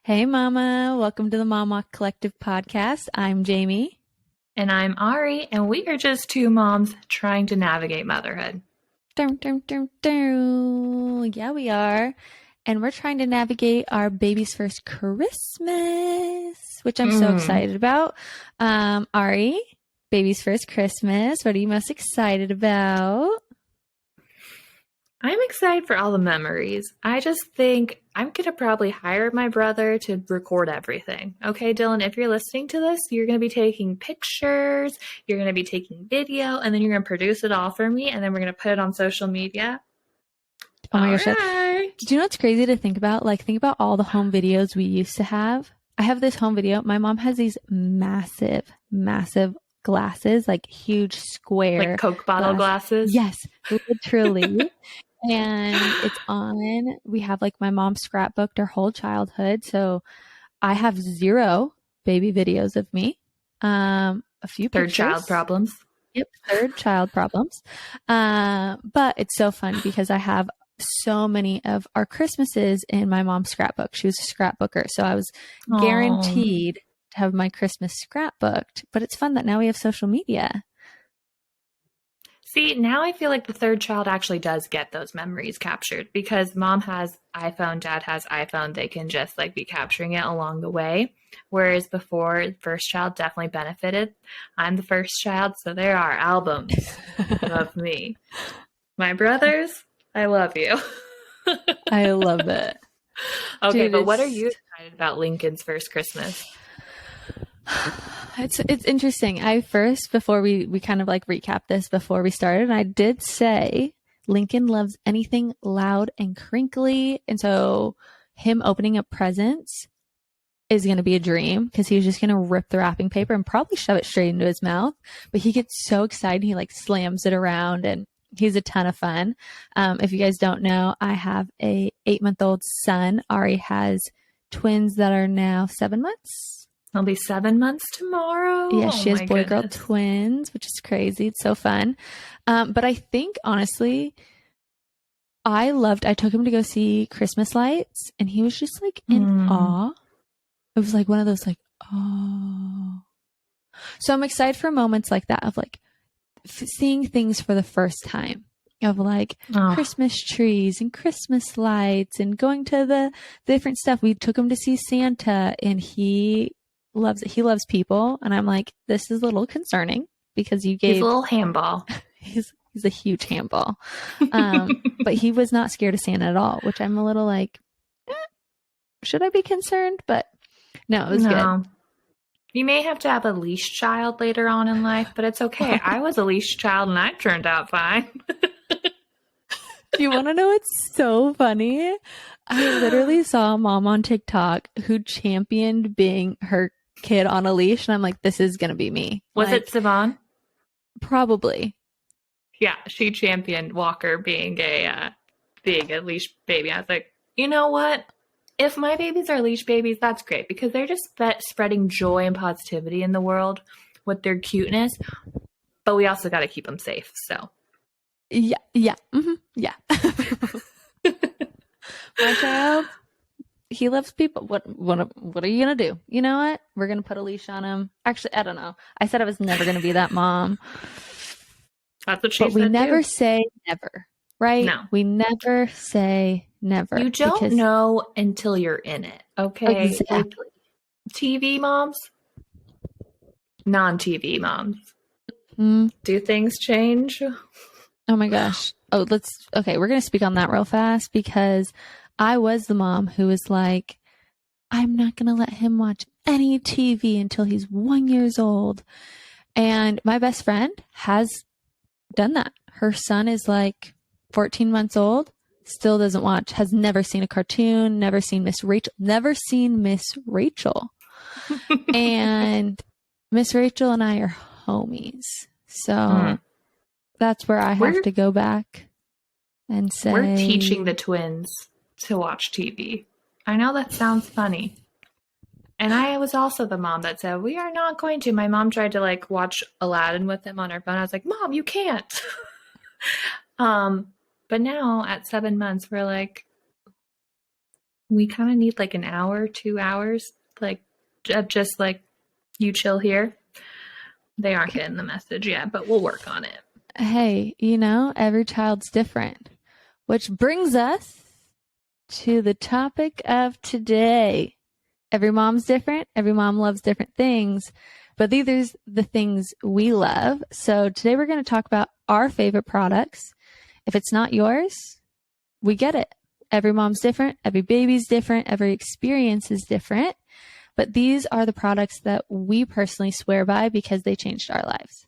Hey, Mama. Welcome to the Mama Collective podcast. I'm Jamie. And I'm Ari, and we are just two moms trying to navigate motherhood. Dun, dun, dun, dun. Yeah, we are. And we're trying to navigate our baby's first Christmas, which I'm so excited about. Ari, baby's first Christmas. What are you most excited about? I'm excited for all the memories. I just think I'm going to probably hire my brother to record everything. Okay, Dylan, if you're listening to this, you're going to be taking pictures, you're going to be taking video, and then you're going to produce it all for me, and then we're going to put it on social media. Oh my gosh. Right. Do you know what's crazy to think about? Like, think about all the home videos we used to have. I have this home video. My mom has these massive, massive glasses, like huge square. Like Coke bottle glasses? Yes, literally. And it's on, we have like my mom scrapbooked her whole childhood. So I have 0 baby videos of me. A few Third pictures. child problems. Yep, third child problems. But it's so fun because I have so many of our Christmases in my mom's scrapbook. She was a scrapbooker. So I was guaranteed to have my Christmas scrapbooked. But it's fun that now we have social media. See, now I feel like the third child actually does get those memories captured because mom has iPhone, dad has iPhone. They can just like be capturing it along the way. Whereas before, first child definitely benefited. I'm the first child, so there are albums of me. My brothers, I love you. I love it. Okay, but what are you excited about Lincoln's first Christmas? It's interesting. Before we kind of like recap this before we started, I did say Lincoln loves anything loud and crinkly. And so him opening up presents is going to be a dream because he's just going to rip the wrapping paper and probably shove it straight into his mouth. But he gets so excited. He like slams it around and he's a ton of fun. If you guys don't know, I have a 8-month-old son. Ari has twins that are now 7 months. I'll be 7 months tomorrow. Yeah, she has boy-girl twins, which is crazy. It's so fun. But I think, honestly, I took him to go see Christmas lights, and he was just, like, in awe. It was, like, one of those, like, oh. So I'm excited for moments like that of, like, seeing things for the first time. Of like Christmas trees and Christmas lights and going to the different stuff. We took him to see Santa, and he loves it. He loves people, and I'm like, this is a little concerning because you gave. He's a little handball. He's a huge handball, but he was not scared of Santa at all, which I'm a little like, should I be concerned? But no, it was good. You may have to have a leash child later on in life, but it's okay. I was a leash child and I turned out fine. Do you want to know what's so funny? I literally saw a mom on TikTok who championed being her kid on a leash, and I'm like, this is going to be me. Was it Savon? Probably. Yeah, she championed Walker being a leash baby. I was like, you know what? If my babies are leash babies, that's great because they're just spreading joy and positivity in the world with their cuteness. But we also got to keep them safe. So, yeah, yeah. My child, he loves people. What are you gonna do? You know what? We're gonna put a leash on him. Actually, I don't know. I said I was never gonna be that mom. That's what she said. But we never say never, right? No, we never say never. You don't know until you're in it. Okay, exactly. Like, TV moms, non-TV moms. Do things change? Oh my gosh. Oh, we're going to speak on that real fast because I was the mom who was like, I'm not going to let him watch any TV until he's 1 year old. And my best friend has done that. Her son is like 14 months old, still doesn't watch, has never seen a cartoon, never seen Miss Rachel. And Miss Rachel and I are homies. So that's where I have to go back and say, we're teaching the twins to watch TV. I know that sounds funny. And I was also the mom that said, we are not going to. My mom tried to like watch Aladdin with him on her phone. I was like, Mom, you can't. But now at 7 months, we're like, we kind of need like an hour, 2 hours, like just like you chill here. They aren't getting the message yet, but we'll work on it. Hey, every child's different, which brings us to the topic of today. Every mom's different. Every mom loves different things, but these are the things we love. So today we're going to talk about our favorite products. If it's not yours, we get it. Every mom's different. Every baby's different. Every experience is different. But these are the products that we personally swear by because they changed our lives.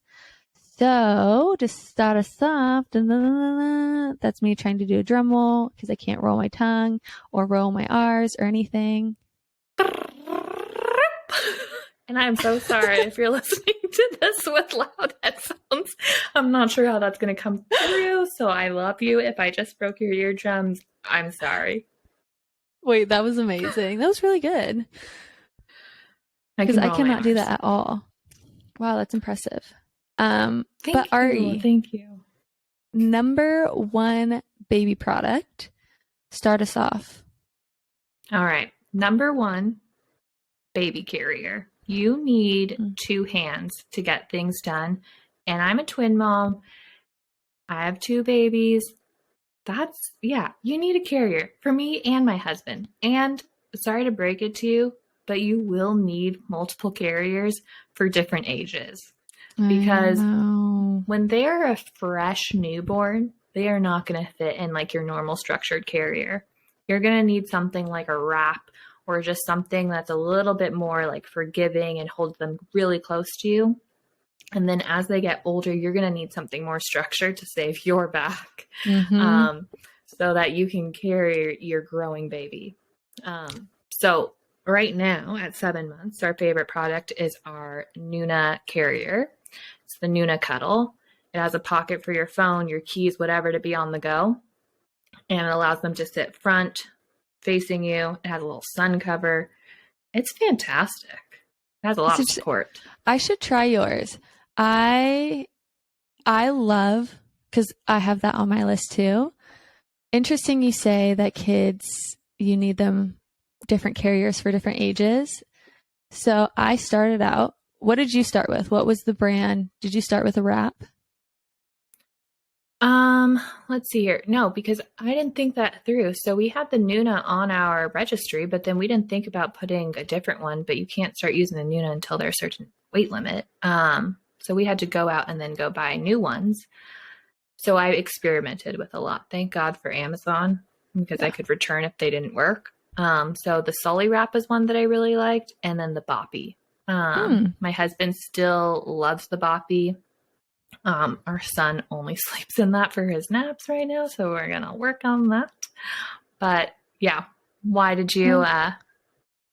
So to start us off, that's me trying to do a drum roll because I can't roll my tongue or roll my R's or anything. And I'm so sorry if you're listening to this with loud headphones. I'm not sure how that's going to come through, so I love you. If I just broke your eardrums, I'm sorry. Wait, that was amazing. That was really good. Because I cannot do that at all. Wow, that's impressive. But Ari, thank you. Number one baby product. Start us off. All right. Number one, baby carrier. You need 2 hands to get things done. And I'm a twin mom. I have 2 babies. You need a carrier for me and my husband. And sorry to break it to you, but you will need multiple carriers for different ages. Because when they're a fresh newborn, they are not going to fit in like your normal structured carrier. You're going to need something like a wrap or just something that's a little bit more like forgiving and holds them really close to you. And then as they get older, you're going to need something more structured to save your back, so that you can carry your growing baby. So right now at 7 months, our favorite product is our Nuna carrier. It's the Nuna Cuddle. It has a pocket for your phone, your keys, whatever to be on the go. And it allows them to sit front facing you. It has a little sun cover. It's fantastic. It has a lot of support. I should try yours. I love, because I have that on my list too. Interesting you say that kids, you need them different carriers for different ages. So I started out, what did you start with? What was the brand? Did you start with a wrap? Let's see here. No, because I didn't think that through. So we had the Nuna on our registry, but then we didn't think about putting a different one, but you can't start using the Nuna until there's a certain weight limit. So we had to go out and then go buy new ones. So I experimented with a lot. Thank God for Amazon, because I could return if they didn't work. So the Sully wrap is one that I really liked. And then the Boppy. My husband still loves the Boppy. Our son only sleeps in that for his naps right now, so we're going to work on that. But yeah, why did you?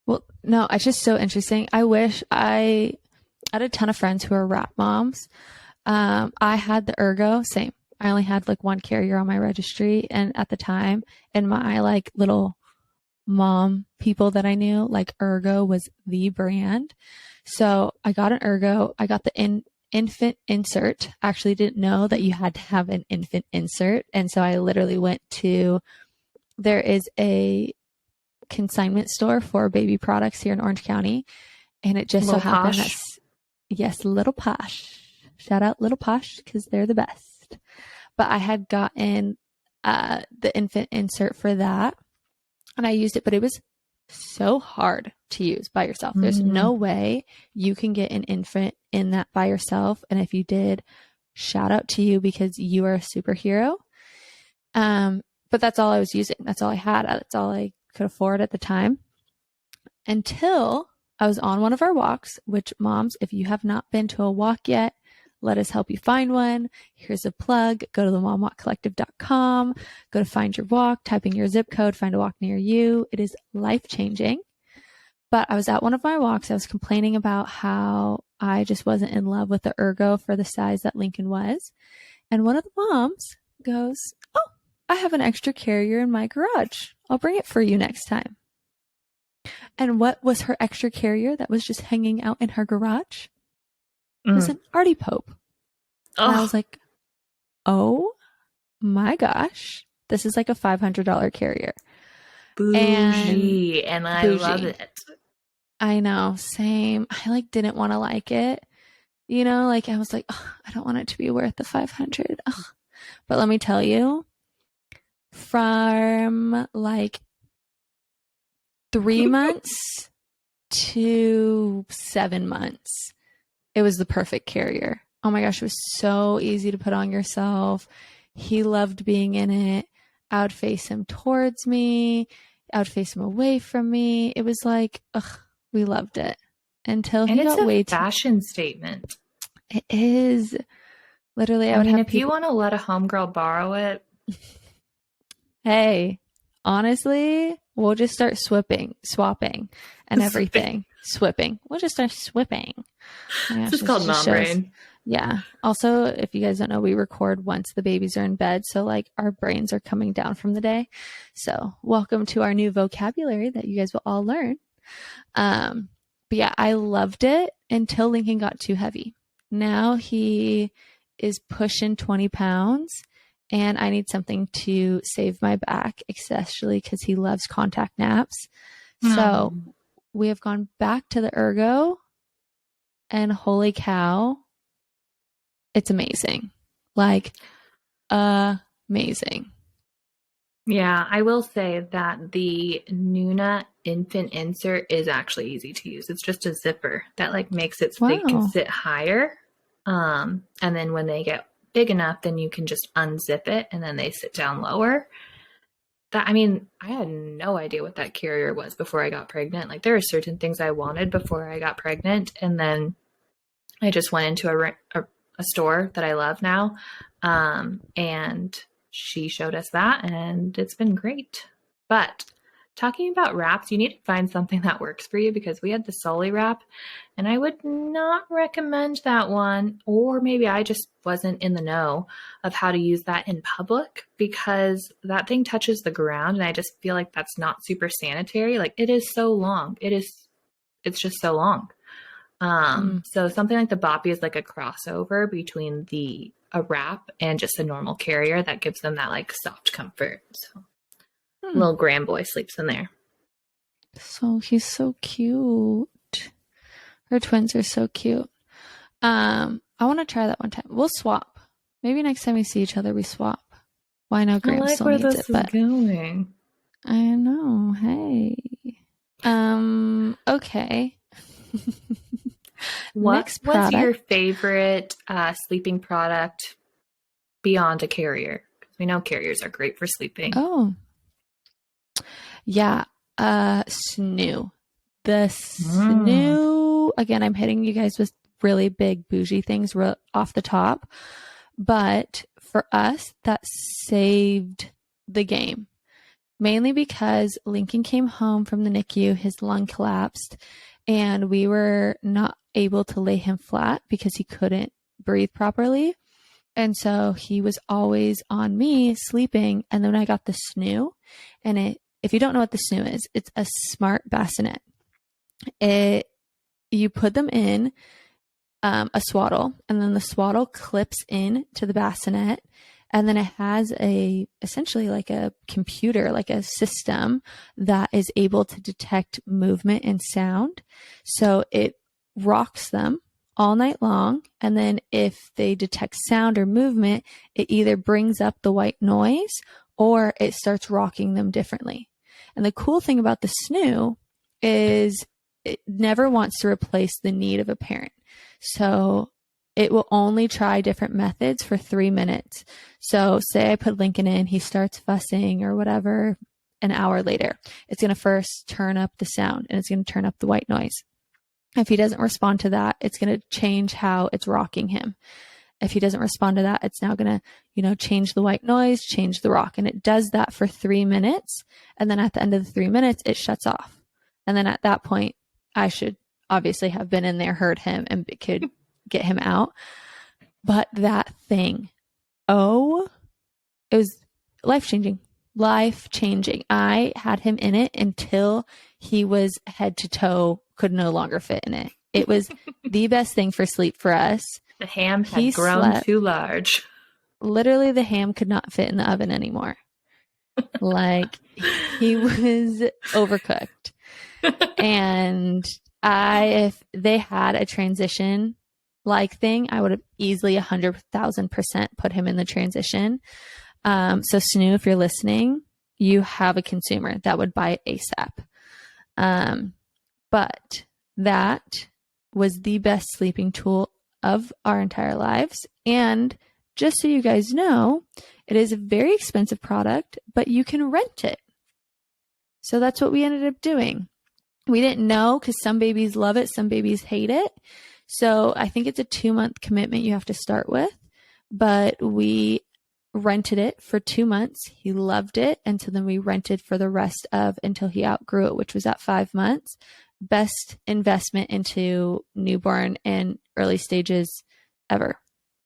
Well, no, it's just so interesting. I wish I had a ton of friends who are wrap moms. I had the Ergo, same. I only had like one carrier on my registry, and at the time, in my like little mom people that I knew, like Ergo was the brand. So I got an Ergo. I got the infant insert. Actually didn't know that you had to have an infant insert. And so I literally went to, there is a consignment store for baby products here in Orange County. And it just so happened that, yes, Little Posh. Shout out Little Posh because they're the best. But I had gotten the infant insert for that. And I used it, but it was so hard to use by yourself. There's no way you can get an infant in that by yourself. And if you did, shout out to you because you are a superhero. But that's all I was using. That's all I had. That's all I could afford at the time. Until I was on one of our walks, which moms, if you have not been to a walk yet, let us help you find one. Here's a plug. Go to themomwalkcollective.com. Go to find your walk, type in your zip code, find a walk near you. It is life-changing. But I was at one of my walks. I was complaining about how I just wasn't in love with the Ergo for the size that Lincoln was. And one of the moms goes, "Oh, I have an extra carrier in my garage. I'll bring it for you next time." And what was her extra carrier that was just hanging out in her garage? It was an Artie Pope. And I was like, oh my gosh, this is like a $500 carrier. And Bougie. And I love bougie. it. I know, same. I like didn't want to like it. You know, like I was like, "Ugh, I don't want it to be worth the 500. Ugh." But let me tell you, from like 3 months to 7 months, it was the perfect carrier. Oh my gosh, it was so easy to put on yourself. He loved being in it. I would face him towards me. I would face him away from me. It was like, ugh, we loved it until And he it's got a way too. fashion statement. It is literally, I I would mean, have if you people, want to let a homegirl borrow it, hey, honestly, we'll just start swapping and everything. Swipping. We'll just start swipping. Oh my this gosh, is this called just mom shows. brain. Yeah. Also, if you guys don't know, we record once the babies are in bed. So, like, our brains are coming down from the day. So, welcome to our new vocabulary that you guys will all learn. But yeah, I loved it until Lincoln got too heavy. Now he is pushing 20 pounds, and I need something to save my back, especially because he loves contact naps. So, Oh. we have gone back to the ergo, and holy cow, it's amazing. Like, amazing. Yeah, I will say that the Nuna infant insert is actually easy to use. It's just a zipper that like makes it so they can Wow. sit higher. And then when they get big enough, then you can just unzip it and then they sit down lower. That I mean, I had no idea what that carrier was before I got pregnant. Like there are certain things I wanted before I got pregnant, and then I just went into a store that I love now, and she showed us that, and it's been great. But talking about wraps, you need to find something that works for you because we had the Sully wrap, and I would not recommend that one. Or maybe I just wasn't in the know of how to use that in public because that thing touches the ground, and I just feel like that's not super sanitary. Like it is so long. It's just so long. Mm. So something like the Boppy is like a crossover between a wrap and just a normal carrier that gives them that like soft comfort. So Hmm. little grand boy sleeps in there. So he's so cute. Her twins are so cute. I want to try that one time. We'll swap. Maybe next time we see each other, we swap. Well, I know I Graham like still where needs it, this is but going. I know. Hey. Okay. What Next was your product. favorite sleeping product beyond a carrier? We know carriers are great for sleeping. Oh, yeah. Snoo. The Mm. snoo. Again, I'm hitting you guys with really big bougie things off the top. But for us, that saved the game. Mainly because Lincoln came home from the NICU, his lung collapsed, and we were not able to lay him flat because he couldn't breathe properly. And so he was always on me sleeping. And then I got the snoo. And if you don't know what the snoo is, it's a smart bassinet. You put them in a swaddle, and then the swaddle clips in to the bassinet, and then it has essentially like a computer, like a system that is able to detect movement and sound. So it rocks them all night long, and then if they detect sound or movement, it either brings up the white noise or it starts rocking them differently. And the cool thing about the snoo is it never wants to replace the need of a parent. So it will only try different methods for 3 minutes. So say I put Lincoln in, he starts fussing or whatever. An hour later, it's going to first turn up the sound and it's going to turn up the white noise. If he doesn't respond to that, it's going to change how it's rocking him. If he doesn't respond to that, it's now going to, change the white noise, change the rock. And it does that for 3 minutes. And then at the end of the 3 minutes, it shuts off. And then at that point, I should obviously have been in there, heard him, and could get him out. But that thing, it was life changing. Life changing. I had him in it until he was head to toe, could no longer fit in it. It was the best thing for sleep for us. The ham He had grown slept. too large. Literally, the ham could not fit in the oven anymore. Like he was overcooked. And if they had a transition like thing, I would have easily 100,000% put him in the transition. So Snoo, if you're listening, you have a consumer that would buy it ASAP. But that was the best sleeping tool of our entire lives. And just so you guys know, it is a very expensive product, but you can rent it. So that's what we ended up doing. We didn't know because some babies love it, some babies hate it. So I think it's a 2-month commitment you have to start with. But we rented it for 2 months. He loved it. And so then we rented for the rest of until he outgrew it, which was at 5 months. Best investment into newborn and early stages ever.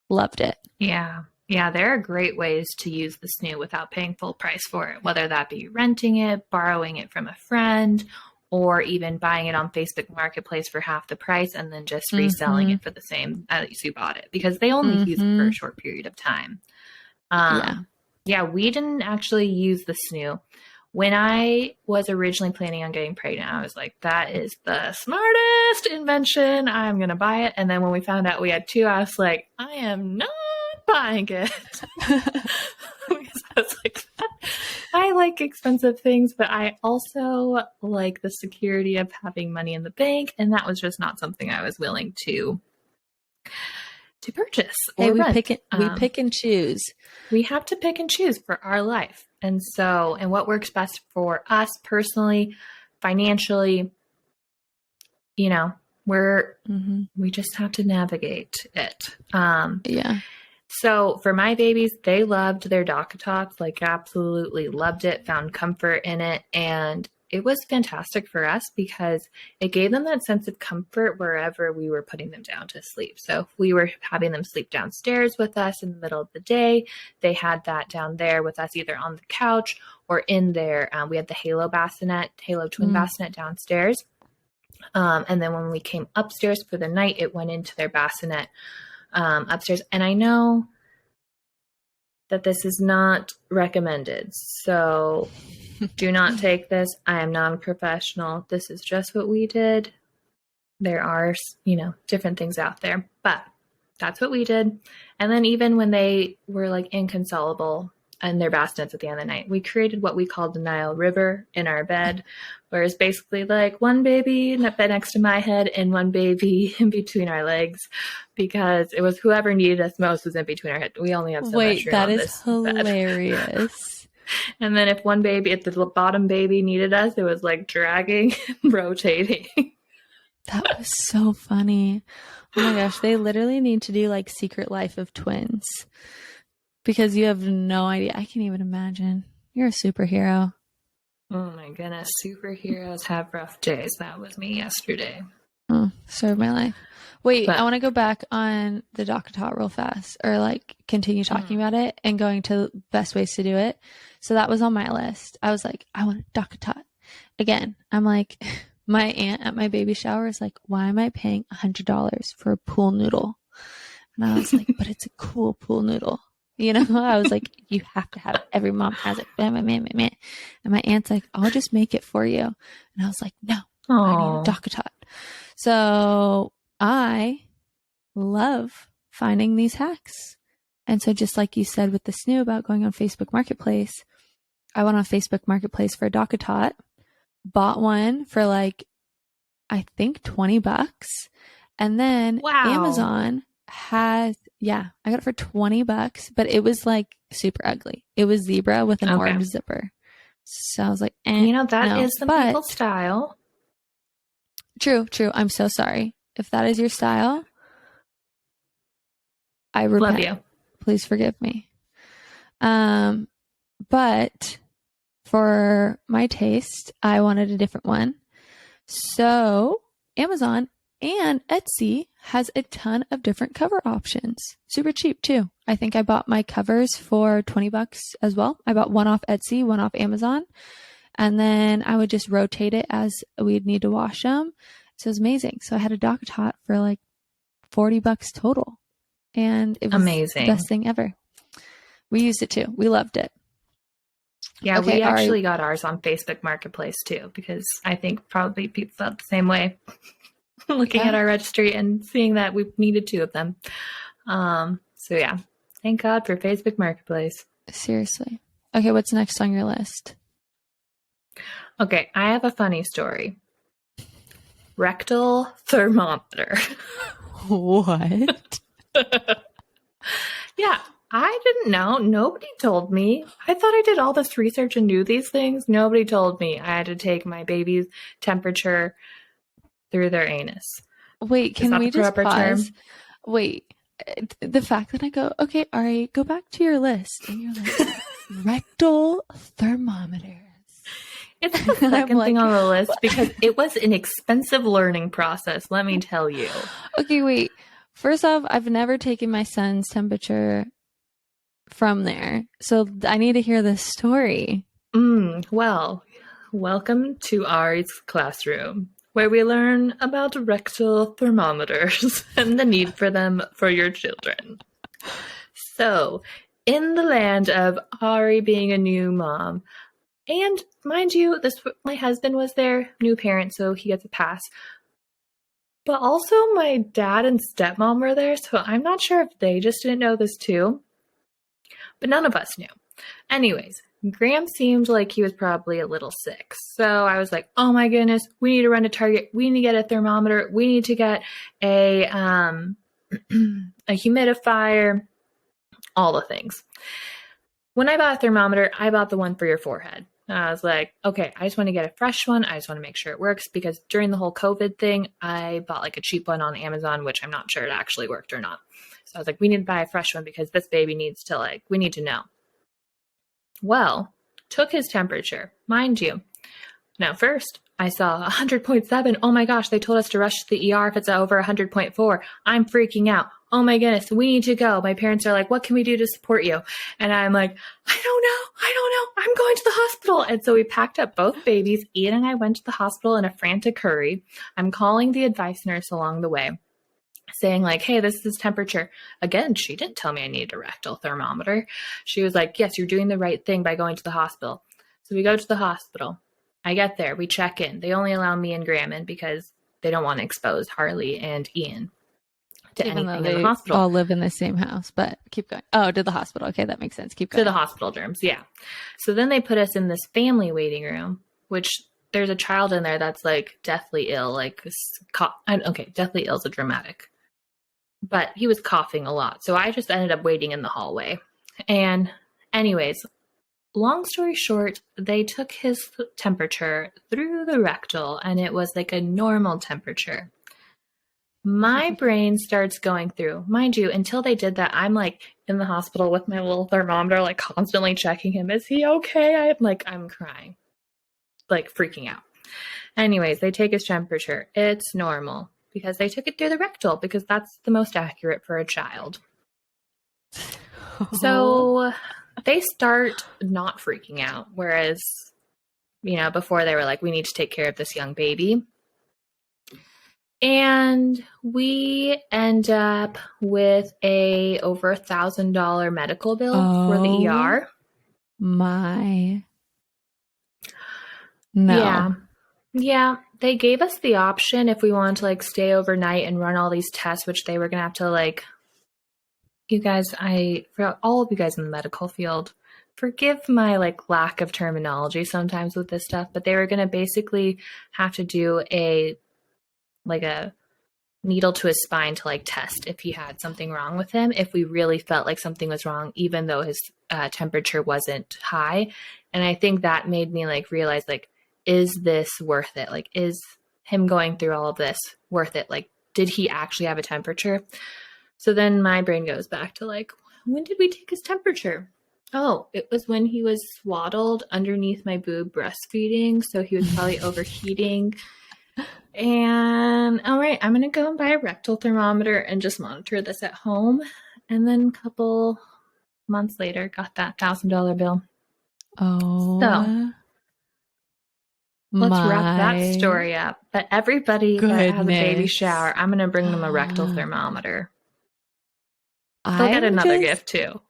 Loved it. Yeah. Yeah, there are great ways to use the snoo without paying full price for it, whether that be renting it, borrowing it from a friend, or even buying it on Facebook Marketplace for half the price and then just reselling it for the same as you bought it, because they only use it for a short period of time. Yeah, we didn't actually use the snoo. When I was originally planning on getting pregnant, I was like, that is the smartest invention. I'm going to buy it. And then when we found out we had 2, I was like, I am not buying it. Because I was like, I like expensive things, but I also like the security of having money in the bank. And that was just not something I was willing to purchase or we rent. pick and choose. We have to pick and choose for our life. And what works best for us personally, financially, we just have to navigate it. Yeah. So for my babies, they loved their DockATots, like absolutely loved it, found comfort in it. And it was fantastic for us because it gave them that sense of comfort wherever we were putting them down to sleep. So if we were having them sleep downstairs with us in the middle of the day, they had that down there with us, either on the couch or in there. We had the Halo twin bassinet downstairs. And then when we came upstairs for the night, it went into their bassinet upstairs. And I know that this is not recommended, so do not take this. I am non-professional. This is just what we did. There are, different things out there, but that's what we did. And then even when they were like inconsolable in their bassinets at the end of the night, we created what we called the Nile River in our bed, where it's basically like one baby in the bed next to my head and one baby in between our legs, because it was whoever needed us most was in between our head. We only have so much room on this bed. Wait, that is hilarious. And then if the bottom baby needed us, it was like dragging and rotating. That was so funny. Oh my gosh, they literally need to do like Secret Life of Twins, because you have no idea. I can't even imagine. You're a superhero. Oh my goodness. Superheroes have rough days. That was me yesterday. Serve my life. Wait, I want to go back on the DockATot real fast, or like continue talking about it and going to best ways to do it. So that was on my list. I was like, I want a DockATot. Again, I'm like, my aunt at my baby shower is like, why am I paying $100 for a pool noodle? And I was like, but it's a cool pool noodle. I was like, you have to have it. Every mom has it. And my aunt's like, I'll just make it for you. And I was like, no, I need a DockATot. So I love finding these hacks. And so just like you said with the snoo about going on Facebook Marketplace, I went on Facebook Marketplace for a DockATot, bought one for like, I think $20. And then Amazon has, I got it for $20, but it was like super ugly. It was zebra with an orange zipper. So I was like, that is some people's style. True. I'm so sorry. If that is your style, I repent. Love you. Please forgive me. But for my taste, I wanted a different one. So Amazon and Etsy has a ton of different cover options. Super cheap too. I think I bought my covers for $20 as well. I bought one off Etsy, one off Amazon. And then I would just rotate it as we'd need to wash them. So it was amazing. So I had a DockATot for like $40 total. And it was amazing. The best thing ever. We used it too. We loved it. Yeah, Okay, we Ari. actually got ours on Facebook Marketplace too, because I think probably people felt the same way looking at Yeah, our registry and seeing that we needed 2 of them. So yeah, thank God for Facebook Marketplace. seriously. Okay, what's next on your list? Okay, I have a funny story. Rectal thermometer. What? Yeah, I didn't know. Nobody told me. I thought I did all this research and knew these things. Nobody told me I had to take my baby's temperature through their anus. Wait, Is can that we the just proper pause? term? Wait, the fact that I go, okay, Ari, go back to your list, and you're like, rectal thermometers. It's the And I'm second thing like, on the list what? because it was an expensive learning process, let me tell you. Okay, wait. First off, I've never taken my son's temperature from there, so I need to hear this story. Well, welcome to Ari's classroom, where we learn about rectal thermometers and the need for them for your children. So, in the land of Ari being a new mom, and mind you, my husband was there, new parent, so he gets a pass. But also my dad and stepmom were there, so I'm not sure if they just didn't know this too. But none of us knew. Anyways, Graham seemed like he was probably a little sick. So I was like, oh my goodness, we need to run to Target. We need to get a thermometer. We need to get a a humidifier, all the things. When I bought a thermometer, I bought the one for your forehead. I was like, okay, I just want to get a fresh one. I just want to make sure it works because during the whole COVID thing, I bought like a cheap one on Amazon, which I'm not sure it actually worked or not. So I was like, we need to buy a fresh one because this baby needs to we need to know. Well, took his temperature, mind you. Now, first, I saw 100.7. Oh my gosh, they told us to rush to the ER if it's over 100.4. I'm freaking out. Oh my goodness, we need to go. My parents are like, what can we do to support you? And I'm like, I don't know. I'm going to the hospital. And so we packed up both babies. Ian and I went to the hospital in a frantic hurry. I'm calling the advice nurse along the way, saying like, hey, this is his temperature. Again, she didn't tell me I needed a rectal thermometer. She was like, yes, you're doing the right thing by going to the hospital. So we go to the hospital. I get there. We check in. They only allow me and Graham in because they don't want to expose Harley and Ian to Even though anything in the they hospital. all live in the same house, but keep going. Oh, to the hospital. Okay, that makes sense. Keep going. To the hospital germs, yeah. So then they put us in this family waiting room, which there's a child in there that's like deathly ill. Okay, deathly ill is a dramatic. But he was coughing a lot. So I just ended up waiting in the hallway. And anyways, long story short, they took his temperature through the rectal and it was like a normal temperature. My brain starts going through. Mind you, until they did that, I'm like in the hospital with my little thermometer, like constantly checking him. Is he okay? I'm crying, like freaking out. Anyways, they take his temperature. It's normal because they took it through the rectal because that's the most accurate for a child. So they start not freaking out. Whereas, before they were like, we need to take care of this young baby. And we end up with over $1,000 medical bill for the ER. My. No. Yeah. They gave us the option if we wanted to stay overnight and run all these tests, which they were going to have to you guys, for all of you guys in the medical field, forgive my lack of terminology sometimes with this stuff, but they were going to basically have to do a needle to his spine to test if he had something wrong with him, if we really felt like something was wrong, even though his temperature wasn't high. And I think that made me realize, is this worth it? Is him going through all of this worth it? Did he actually have a temperature? So then my brain goes back to when did we take his temperature? Oh, it was when he was swaddled underneath my boob breastfeeding. So he was probably overheating. And all right, I'm going to go and buy a rectal thermometer and just monitor this at home. And then a couple months later, got that $1,000 bill. Oh. So let's wrap that story up. But everybody that has a baby shower, I'm going to bring them a rectal thermometer. They'll get another gift too.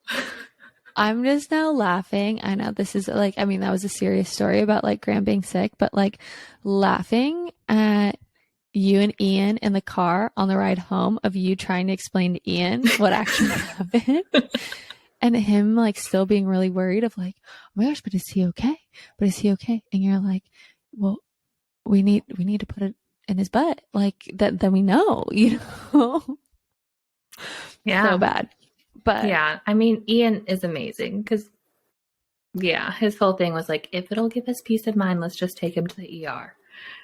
I'm just now laughing. I know this is like, I mean, that was a serious story about like Graham being sick, but like laughing at you and Ian in the car on the ride home of you trying to explain to Ian what actually happened and him like still being really worried of like, oh my gosh, but is he okay? But is he okay? And you're like, well, we need to put it in his butt. Like that, then we know, you know? So Yeah. bad. But Yeah. I mean, Ian is amazing because, yeah, his whole thing was like, if it'll give us peace of mind, let's just take him to the ER.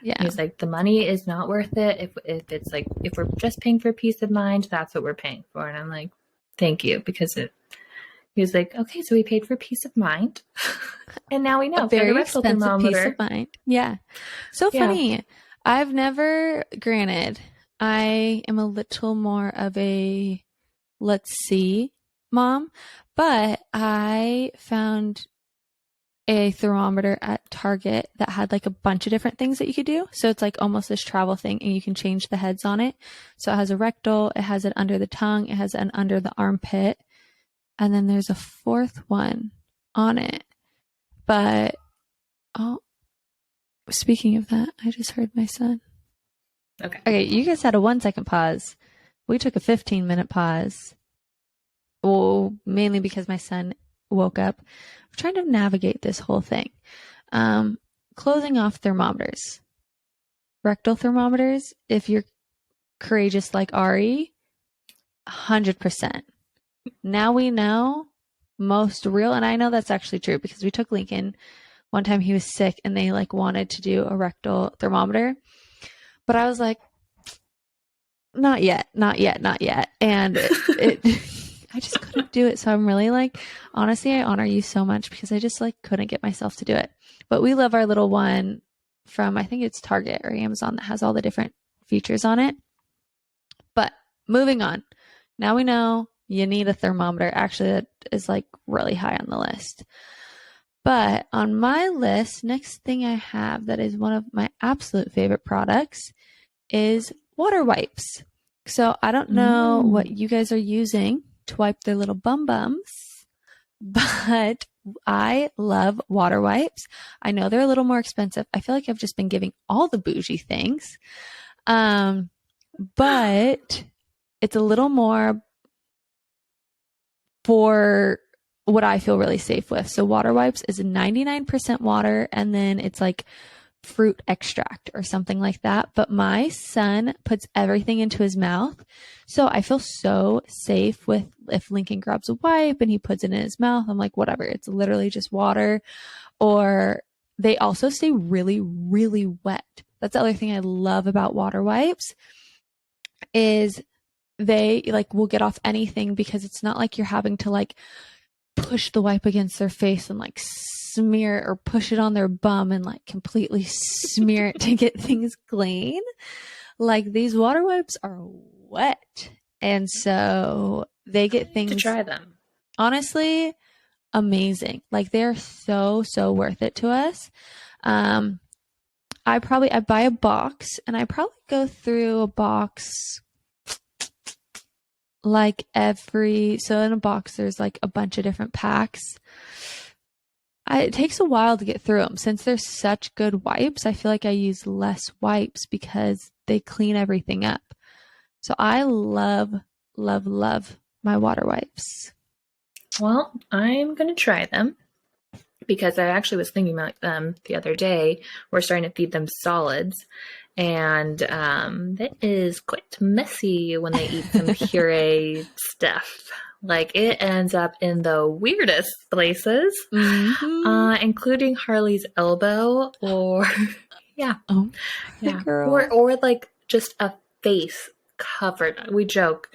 yeah, He's like, the money is not worth it. If it's like, if we're just paying for peace of mind, that's what we're paying for. And I'm like, thank you. Because he was like, okay, so we paid for peace of mind. And now we a know. Get a very rectal expensive peace of thermometer. mind. Yeah. So Yeah. funny. I've never, granted, I am a little more of a let's see mom, but I found a thermometer at Target that had like a bunch of different things that you could do. So it's like almost this travel thing and you can change the heads on it. So it has a rectal, it has it under the tongue, it has an under the armpit, and then there's a fourth one on it. But oh, speaking of that, I just heard my son. Okay. Okay, you guys had a 1 second pause. We took a 15-minute pause. Well, mainly because my son woke up. I'm trying to navigate this whole thing. Closing off thermometers. Rectal thermometers, if you're courageous like Ari, 100%. Now we know most real, and I know that's actually true because we took Lincoln one time he was sick and they like wanted to do a rectal thermometer. But I was like, not yet, not yet, not yet. And it I just couldn't do it. So I'm really like, honestly, I honor you so much because I just like couldn't get myself to do it. But we love our little one from, I think it's Target or Amazon that has all the different features on it. But moving on. Now we know you need a thermometer. Actually, that is like really high on the list. But on my list, next thing I have that is one of my absolute favorite products is water wipes. So I don't know what you guys are using to wipe their little bum bums, but I love water wipes. I know they're a little more expensive. I feel like I've just been giving all the bougie things. But it's a little more for what I feel really safe with. So water wipes is 99% water and then it's like fruit extract or something like that. But my son puts everything into his mouth. So I feel so safe with if Lincoln grabs a wipe and he puts it in his mouth, I'm like, whatever, it's literally just water. Or they also stay really, really wet. That's the other thing I love about water wipes is they like will get off anything because it's not like you're having to like push the wipe against their face and like smear it or push it on their bum and like completely smear it to get things clean. Like these water wipes are wet. And so they get things to try them. honestly amazing. Like they're so, so worth it to us. I buy a box and I probably go through a box like so in a box there's like a bunch of different packs. It takes a while to get through them since they're such good wipes. I feel like I use less wipes because they clean everything up. So I love, love, love my water wipes. Well, I'm going to try them because I actually was thinking about them the other day. We're starting to feed them solids. And it is quite messy when they eat some puree stuff. Like it ends up in the weirdest places, including Harley's elbow, or yeah, Girl. or like just a face covered. We joke.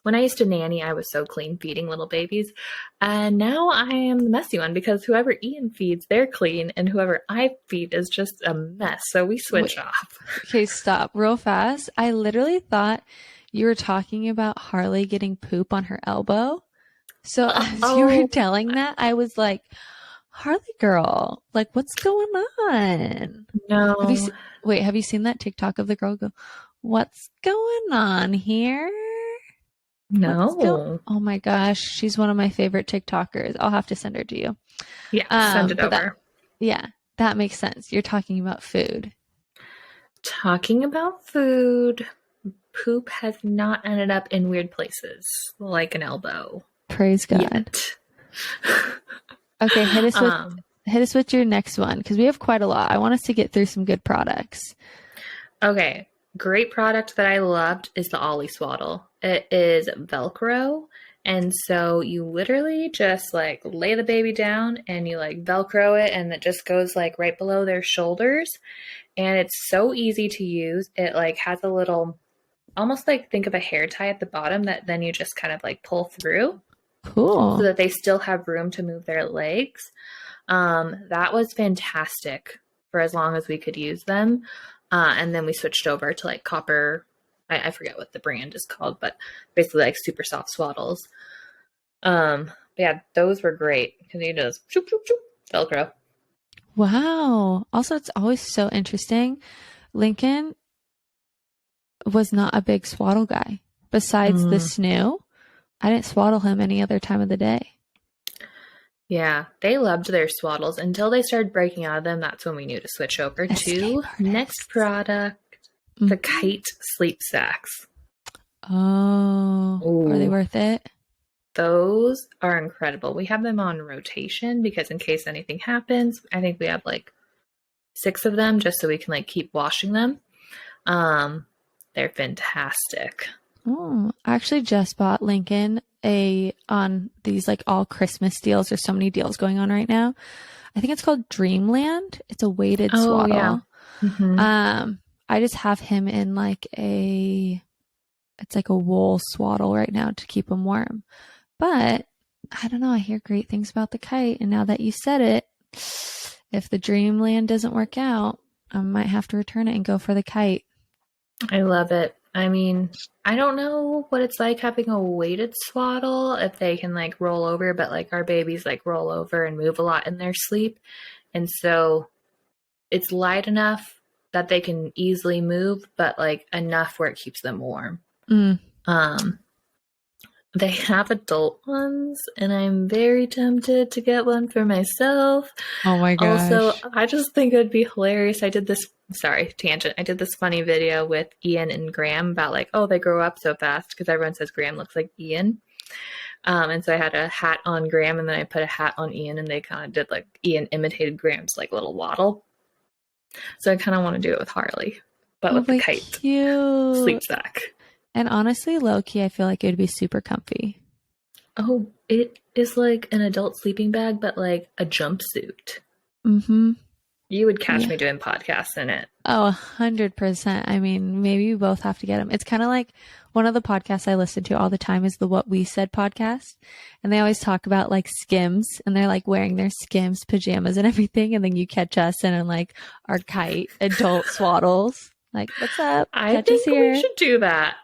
When I used to nanny, I was so clean feeding little babies. And now I am the messy one because whoever Ian feeds, they're clean. And whoever I feed is just a mess. So we switch off. Okay, stop real fast. I literally thought you were talking about Harley getting poop on her elbow. So as you were telling that, I was like, Harley girl, like what's going on? No. Have you seen that TikTok of the girl go, what's going on here? What's going? No. Oh my gosh, she's one of my favorite TikTokers. I'll have to send her to you. Yeah, send it But that, over. yeah, that makes sense. You're talking about food. Talking about food, poop has not ended up in weird places like an elbow Praise God. yet. Okay, um, hit us with your next one because we have quite a lot. I want us to get through some good products. okay, great product that I loved is the Ollie Swaddle. It is Velcro. And so you literally just like lay the baby down and you like Velcro it and it just goes like right below their shoulders. And it's so easy to use. It like has a little, almost like think of a hair tie at the bottom that then you just kind of like pull through so Cool. that they still have room to move their legs. That was fantastic for as long as we could use them. And then we switched over to like copper. I forget what the brand is called, but basically like super soft swaddles. But yeah, those were great because you just shoop, shoop, shoop, Velcro. Wow. Also, it's always so interesting. Lincoln was not a big swaddle guy. Besides the snoo, I didn't swaddle him any other time of the day. Yeah, they loved their swaddles until they started breaking out of them. That's when we knew to switch over to next product, the Kite sleep sacks. Oh, are they Ooh, worth it? those are incredible. We have them on rotation because in case anything happens, I think we have like 6 of them just so we can like keep washing them. They're fantastic. Oh, I actually just bought Lincoln on these like all Christmas deals. There's so many deals going on right now. I think it's called Dreamland. It's a weighted Oh yeah. swaddle. Mm-hmm. I just have him in it's like a wool swaddle right now to keep him warm. But I don't know. I hear great things about the Kite, and now that you said it, if the Dreamland doesn't work out, I might have to return it and go for the Kite. I love it. I mean, I don't know what it's like having a weighted swaddle if they can like roll over, but like our babies like roll over and move a lot in their sleep. And so it's light enough that they can easily move, but like enough where it keeps them warm. Mm. Um, they have adult ones, and I'm very tempted to get one for myself. Oh my Also, gosh. I just think it would be hilarious. I did this, sorry, tangent. I did this funny video with Ian and Graham about like, oh, they grow up so fast because everyone says Graham looks like Ian. And so I had a hat on Graham and then I put a hat on Ian and they kind of did like Ian imitated Graham's like little waddle. So I kind of want to do it with Harley, but Oh, with the but Kite sleep cute. sack. And honestly, low key, I feel like it would be super comfy. Oh, it is like an adult sleeping bag, but like a jumpsuit. Mm-hmm. You would catch Yeah. me doing podcasts in it. Oh, 100%. I mean, maybe we both have to get them. It's kind of like one of the podcasts I listen to all the time is the What We Said podcast. And they always talk about like Skims and they're like wearing their Skims pajamas and everything. And then you catch us in like our Kite adult swaddles. Like, what's up? I Catch us think we here. should do that.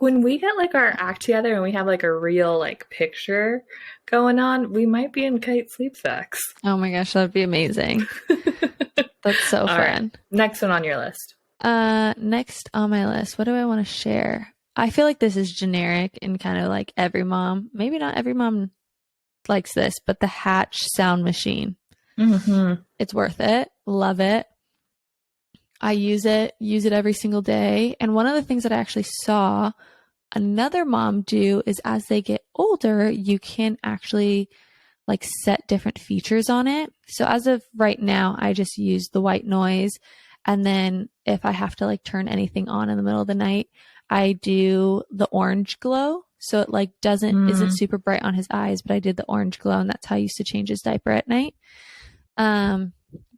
When we get like our act together and we have like a real like picture going on, we might be in Kite sleep sacks. Oh my gosh, that'd be amazing. That's so All right. fun. Next one on your list. Next on my list, what do I want to share? I feel like this is generic and kind of like every mom, maybe not every mom likes this, but the Hatch sound machine. Mm-hmm. It's worth it. Love it. I use it every single day. And one of the things that I actually saw another mom do is as they get older, you can actually like set different features on it. So as of right now, I just use the white noise. And then if I have to like turn anything on in the middle of the night, I do the orange glow. So it like isn't super bright on his eyes, but I did the orange glow and that's how I used to change his diaper at night. But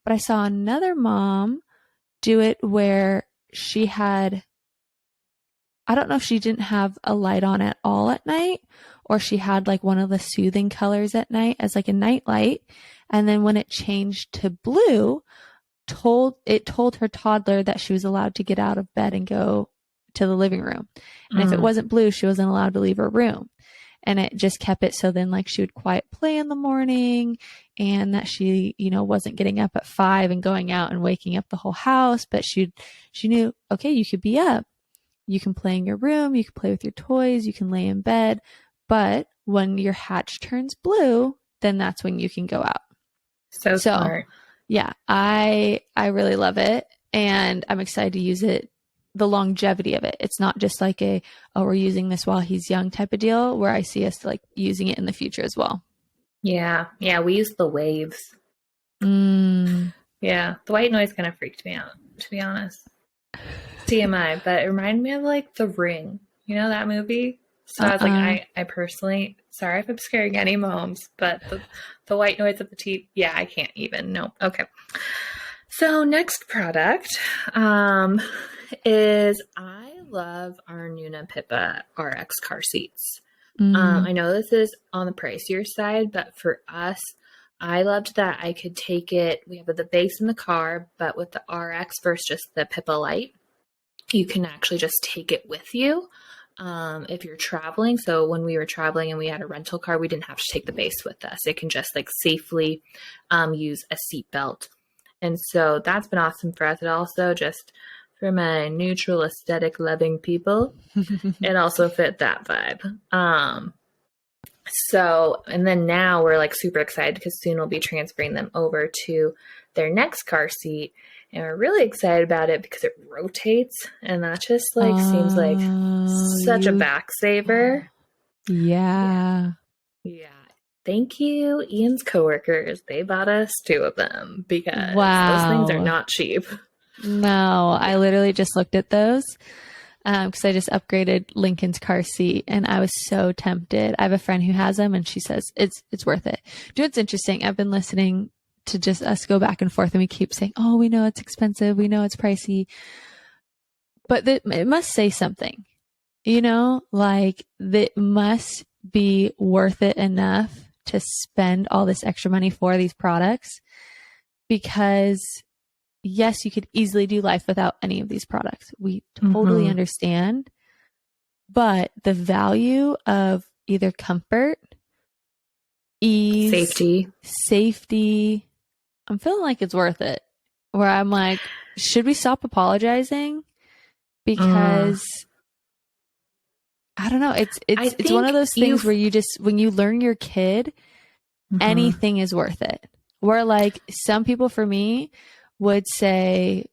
I saw another mom do it where she had, I don't know if she didn't have a light on at all at night or she had like one of the soothing colors at night as like a night light. And then when it changed to blue, told her toddler that she was allowed to get out of bed and go to the living room. And if it wasn't blue, she wasn't allowed to leave her room. And it just kept it so then like she would quiet play in the morning and that she, wasn't getting up at 5 and going out and waking up the whole house, but she knew, okay, you could be up. you can play in your room, you can play with your toys, you can lay in bed. But when your hatch turns blue, then that's when you can go out. So So smart. yeah, I really love it, and I'm excited to use it. The longevity of it. It's not just like we're using this while he's young type of deal, where I see us like using it in the future as well. Yeah. Yeah. We use the waves. Mm. Yeah. The white noise kind of freaked me out, to be honest. TMI, but it reminded me of like The Ring. You know that movie? So I was like, I personally, sorry if I'm scaring any moms, but the white noise of the teeth, yeah, I can't even. No. Okay. So next product is I love our Nuna Pippa RX car seats. Mm. I know this is on the pricier side, but for us, I loved that I could take it. We have the base in the car, but with the RX versus just the Pippa Light, you can actually just take it with you if you're traveling. So when we were traveling and we had a rental car, we didn't have to take the base with us. It can just like safely use a seatbelt. And so that's been awesome for us. It also just, for my neutral aesthetic loving people, it also fit that vibe. So, and then now we're like super excited because soon we'll be transferring them over to their next car seat. And we're really excited about it because it rotates. And that just like seems like such a back saver. Yeah. Yeah. Thank you, Ian's coworkers. They bought us 2 of them because those things are Wow. not cheap. No, I literally just looked at those because I just upgraded Lincoln's car seat and I was so tempted. I have a friend who has them and she says it's worth it. Do it's interesting. I've been listening to just us go back and forth and we keep saying, oh, we know it's expensive. We know it's pricey, but it must say something, like that must be worth it enough to spend all this extra money for these products because yes, you could easily do life without any of these products. We totally understand. But the value of either comfort, ease, safety, I'm feeling like it's worth it. Where I'm like, should we stop apologizing? Because I don't know. It's one of those things where you just, when you learn your kid, anything is worth it. Where like some people for me would say,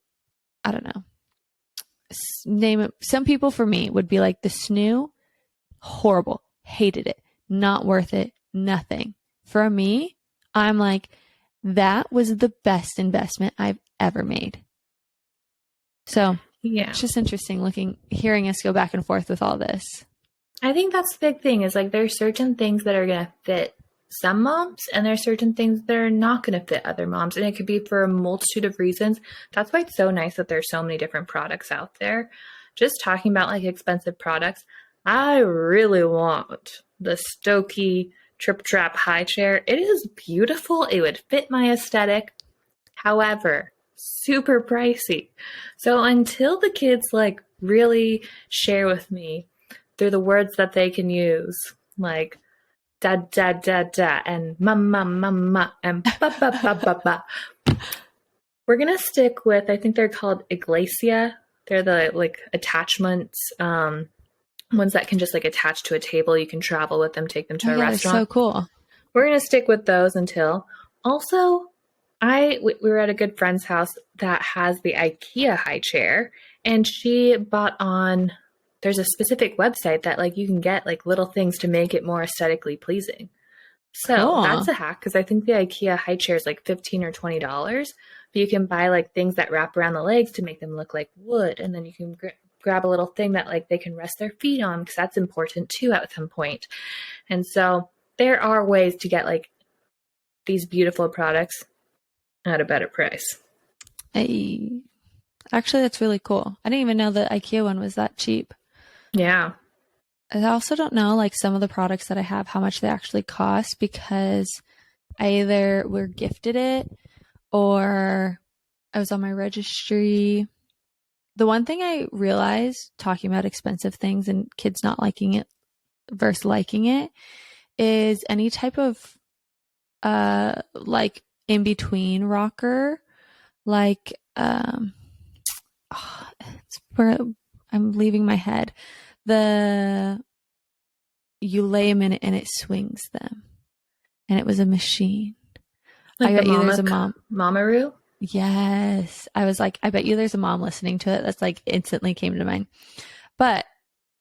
I don't know, name it. Some people for me would be like the snoo, horrible, hated it, not worth it, nothing. For me, I'm like, that was the best investment I've ever made. So yeah, it's just interesting hearing us go back and forth with all this. I think that's the big thing is like there's certain things that are going to fit some moms and there's certain things that are not going to fit other moms. And it could be for a multitude of reasons. That's why it's so nice that there's so many different products out there. Just talking about like expensive products, I really want the Stokey Trip Trap high chair. It is beautiful. It would fit my aesthetic. However, super pricey. So until the kids like really share with me through the words that they can use, like da da da da and mama mama and ba ba ba ba ba. We're gonna stick with, I think they're called Iglesia. They're the like attachments, ones that can just like attach to a table. You can travel with them, take them to a restaurant. They're so cool. We're gonna stick with those until. Also, we were at a good friend's house that has the IKEA high chair, and she bought on. There's a specific website that like you can get like little things to make it more aesthetically pleasing. So that's a hack because I think the IKEA high chair is like $15 or $20. But you can buy like things that wrap around the legs to make them look like wood, and then you can grab a little thing that like they can rest their feet on because that's important too at some point. And so there are ways to get like these beautiful products at a better price. Hey. Actually, that's really cool. I didn't even know the IKEA one was that cheap. Yeah. I also don't know like some of the products that I have, how much they actually cost because I either were gifted it or I was on my registry. The one thing I realized talking about expensive things and kids not liking it versus liking it is any type of like in between rocker, like it's I'm leaving my head. You lay them in it and it swings them. And it was a machine. Like I the bet you there's a mom. Mamaroo? Yes. I was like, I bet you there's a mom listening to it. That's like instantly came to mind. But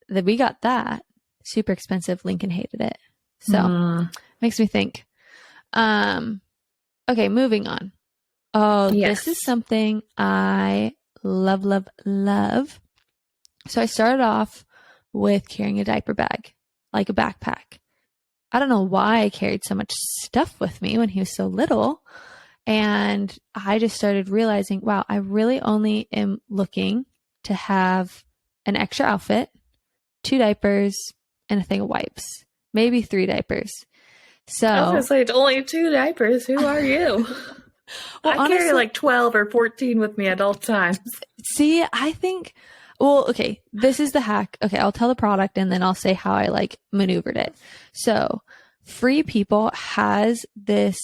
we got that. Super expensive. Lincoln hated it. So makes me think. Okay, moving on. Oh, Yes. this is something I love, love, love. So I started off with carrying a diaper bag, like a backpack. I don't know why I carried so much stuff with me when he was so little. And I just started realizing, wow, I really only am looking to have an extra outfit, 2 diapers, and a thing of wipes, maybe 3 diapers. So I was going to say, it's only 2 diapers. Who are you? well, I honestly, carry like 12 or 14 with me at all times. see, I think, well, okay, this is the hack. Okay, I'll tell the product and then I'll say how I like maneuvered it. So, Free People has this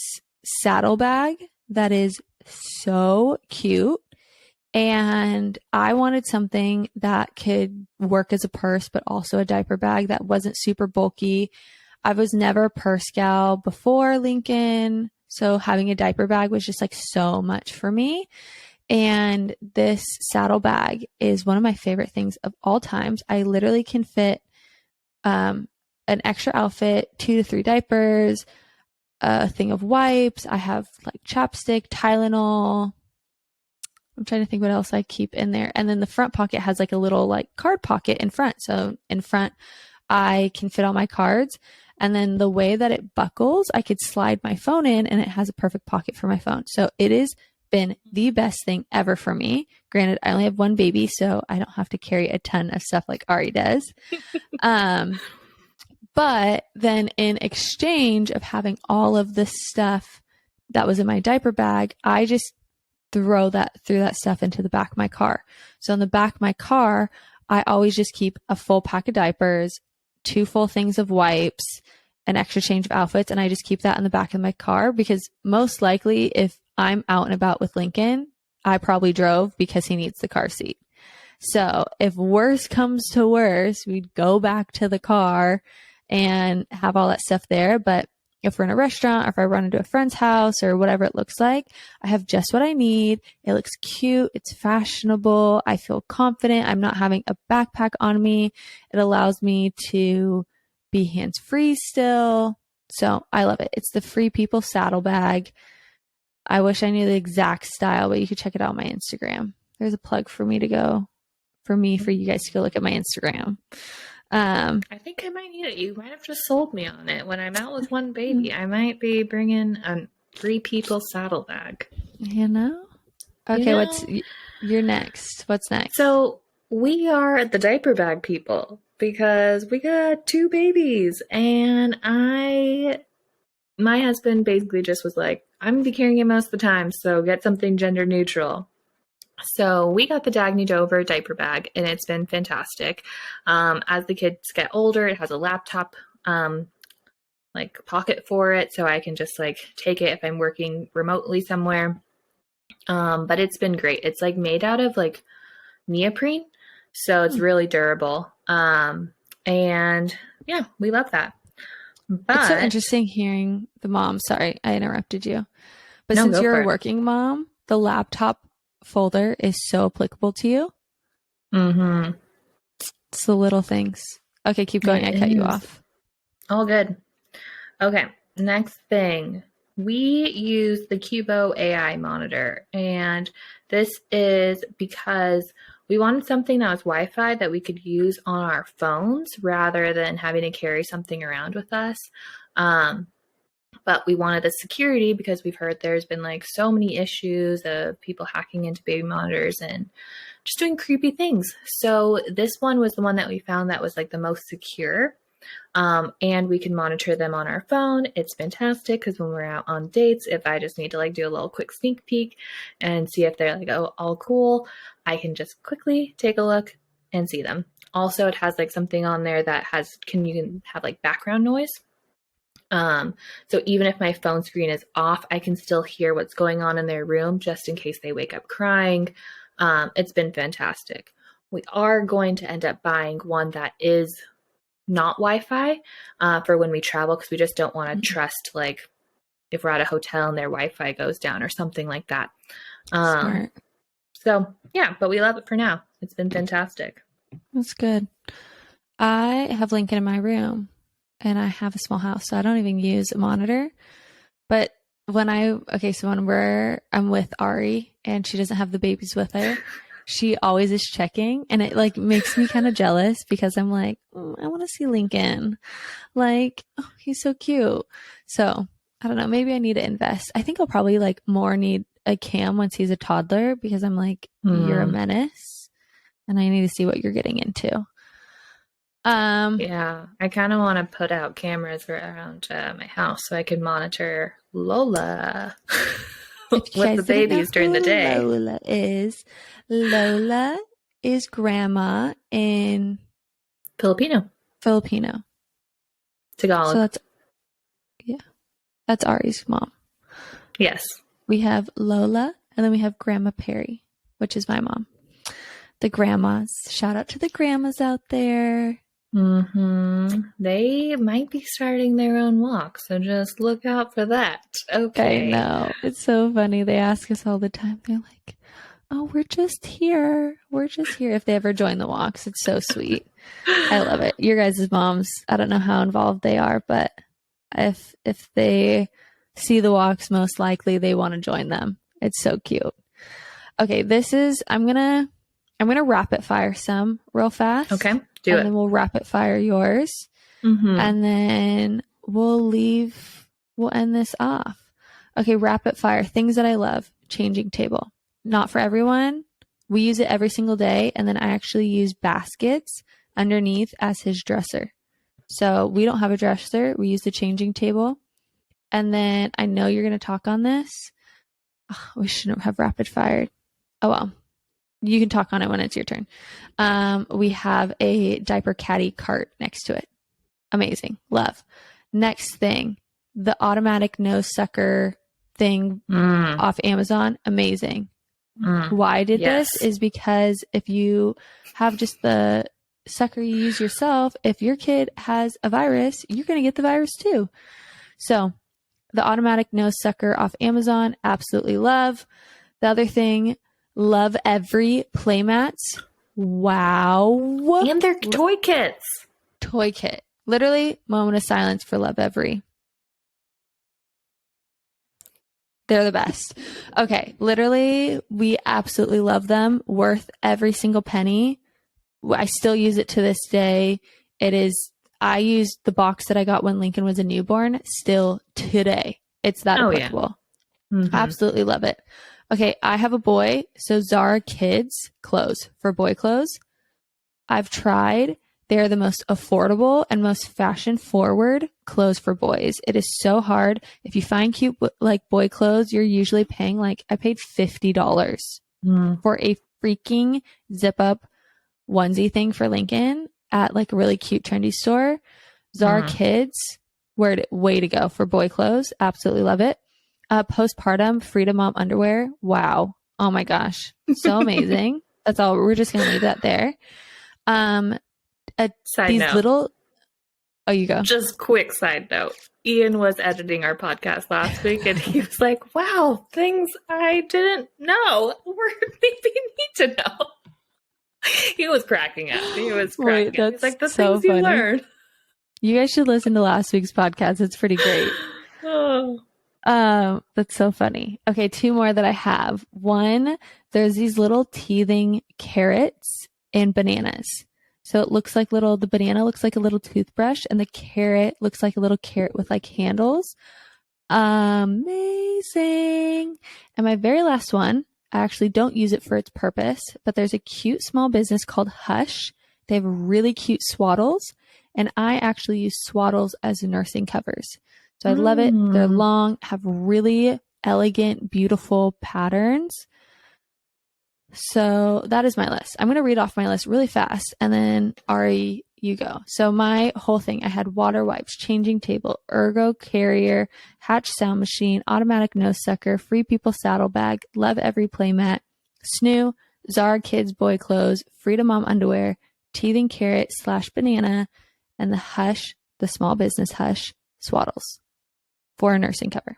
saddle bag that is so cute. And I wanted something that could work as a purse, but also a diaper bag that wasn't super bulky. I was never a purse gal before Lincoln. So having a diaper bag was just like so much for me. And this saddle bag is one of my favorite things of all times. I literally can fit an extra outfit, 2 to 3 diapers, a thing of wipes. I have like chapstick, Tylenol. I'm trying to think what else I keep in there. And then the front pocket has like a little like card pocket in front. So in front, I can fit all my cards. And then the way that it buckles, I could slide my phone in and it has a perfect pocket for my phone. So it has been the best thing ever for me. Granted, I only have 1 baby, so I don't have to carry a ton of stuff like Ari does. But then in exchange of having all of this stuff that was in my diaper bag, I just threw that stuff into the back of my car. So in the back of my car, I always just keep a full pack of diapers, 2 full things of wipes, an extra change of outfits, and I just keep that in the back of my car because most likely if I'm out and about with Lincoln, I probably drove because he needs the car seat. So if worse comes to worse, we'd go back to the car and have all that stuff there. But if we're in a restaurant or if I run into a friend's house or whatever it looks like, I have just what I need. It looks cute. It's fashionable. I feel confident. I'm not having a backpack on me. It allows me to be hands-free still. So I love it. It's the Free People saddle bag. I wish I knew the exact style, but you could check it out on my Instagram. There's a plug for me to go, for you guys to go look at my Instagram. I think I might need it. You might have just sold me on it. When I'm out with 1 baby, I might be bringing a Free People saddle bag. You know? Okay, what's your next? What's next? So we are the diaper bag people because we got 2 babies, and my husband basically just was like, I'm gonna be carrying it most of the time, so get something gender neutral. So we got the Dagny Dover diaper bag, and it's been fantastic. As the kids get older, it has a laptop like pocket for it, so I can just like take it if I'm working remotely somewhere. But it's been great. It's like made out of like neoprene, so it's really durable. And yeah, we love that. But it's so interesting hearing the mom. Sorry, I interrupted you. But since you're a working mom, the laptop folder is so applicable to you. Mm-hmm. It's the little things. Okay, keep going. I cut you off. All good. Okay, next thing. We use the Cubo AI monitor, and this is because we wanted something that was Wi-Fi that we could use on our phones rather than having to carry something around with us. But we wanted the security because we've heard there's been like so many issues of people hacking into baby monitors and just doing creepy things. So this one was the one that we found that was like the most secure. And we can monitor them on our phone. It's fantastic because when we're out on dates, if I just need to like do a little quick sneak peek and see if they're like, oh, all cool, I can just quickly take a look and see them. Also, it has like something on there that you can have like background noise. So even if my phone screen is off, I can still hear what's going on in their room just in case they wake up crying. It's been fantastic. we are going to end up buying one that is not Wi-Fi for when we travel, because we just don't want to trust, like, if we're at a hotel and their Wi-Fi goes down or something like that. Smart. So yeah, but we love it for now. It's been fantastic. That's good. I have Lincoln in my room, and I have a small house, so I don't even use a monitor. But when I'm with Ari and she doesn't have the babies with her, she always is checking, and it like makes me kind of jealous because I'm like, I want to see Lincoln. Like, oh, he's so cute. So I don't know. Maybe I need to invest. I think I'll probably like more need a cam once he's a toddler, because I'm like, you're a menace and I need to see what you're getting into. Yeah, I kind of want to put out cameras around my house so I can monitor Lola with the babies during the day. Lola is grandma in Filipino. Tagalog. So that's Ari's mom. Yes. We have Lola, and then we have Grandma Perry, which is my mom. The grandmas. Shout out to the grandmas out there. They might be starting their own walk, so just look out for that. Okay. I know. It's so funny. They ask us all the time. They're like, oh, we're just here. We're just here. If they ever join the walks, it's so sweet. I love it. Your guys' moms, I don't know how involved they are, but if they see the walks, most likely they want to join them. It's so cute. Okay, I'm gonna rapid fire some real fast. Okay, do it. And then we'll rapid fire yours. And then we'll end this off. Okay, rapid fire. Things that I love. Changing table. Not for everyone. We use it every single day. And then I actually use baskets underneath as his dresser. So we don't have a dresser. We use the changing table. And then I know you're going to talk on this. Oh, we shouldn't have rapid fired. Oh, well. You can talk on it when it's your turn. We have a diaper caddy cart next to it. Amazing. Love. Next thing, the automatic nose sucker thing off Amazon. Amazing. Why I did this is because if you have just the sucker you use yourself, if your kid has a virus, you're going to get the virus too. So the automatic nose sucker off Amazon, absolutely love. The other thing, Love Every playmats. Wow. And their toy kits. Toy kit. Literally, moment of silence for Love Every. They're the best. Okay, literally, we absolutely love them. Worth every single penny. I still use it to this day. I used the box that I got when Lincoln was a newborn still today. It's that applicable. Yeah. Absolutely love it. Okay, I have a boy, so Zara Kids clothes for boy clothes. I've tried. They're the most affordable and most fashion-forward clothes for boys. It is so hard. If you find cute like boy clothes, you're usually paying I paid $50 for a freaking zip-up onesie thing for Lincoln at like a really cute trendy store. Zara Kids, way to go for boy clothes. Absolutely love it. Postpartum Freedom Mom underwear. Wow. Oh my gosh. So amazing. That's all. We're just going to leave that there. Side note. Oh, you go. Just quick side note. Ian was editing our podcast last week and he was like, wow, things I didn't know maybe need to know. He was cracking up. He's like, the so things you learned. You guys should listen to last week's podcast. It's pretty great. That's so funny. Okay, two more that I have. One, there's these little teething carrots and bananas. So it looks like the banana looks like a little toothbrush and the carrot looks like a little carrot with like handles. Amazing. And my very last one, I actually don't use it for its purpose, but there's a cute small business called Hush. They have really cute swaddles, and I actually use swaddles as nursing covers. So I love it. They're long, have really elegant, beautiful patterns. So that is my list. I'm going to read off my list really fast, and then Ari, you go. So my whole thing, I had water wipes, changing table, ergo carrier, Hatch sound machine, automatic nose sucker, Free People saddle bag, Love Every playmat, snoo, Zara Kids boy clothes, Freedom Mom underwear, Teething Carrot / banana, and the Hush, the small business Hush, swaddles for a nursing cover.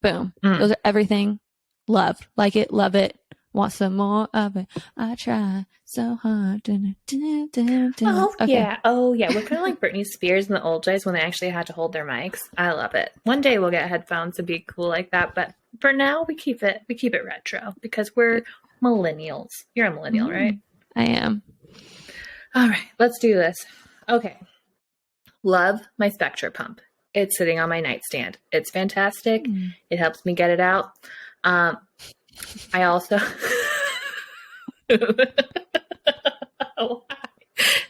Boom. Those are everything. Love. Like it, love it. Want some more of it. I try so hard. Oh, okay. Yeah. Oh, yeah. We're kind of like Britney Spears in the old days when they actually had to hold their mics. I love it. One day we'll get headphones and be cool like that. But for now, we keep it retro because we're millennials. You're a millennial, right? I am. All right. Let's do this. Okay. Love my Spectra pump. It's sitting on my nightstand. It's fantastic. It helps me get it out. I also... Why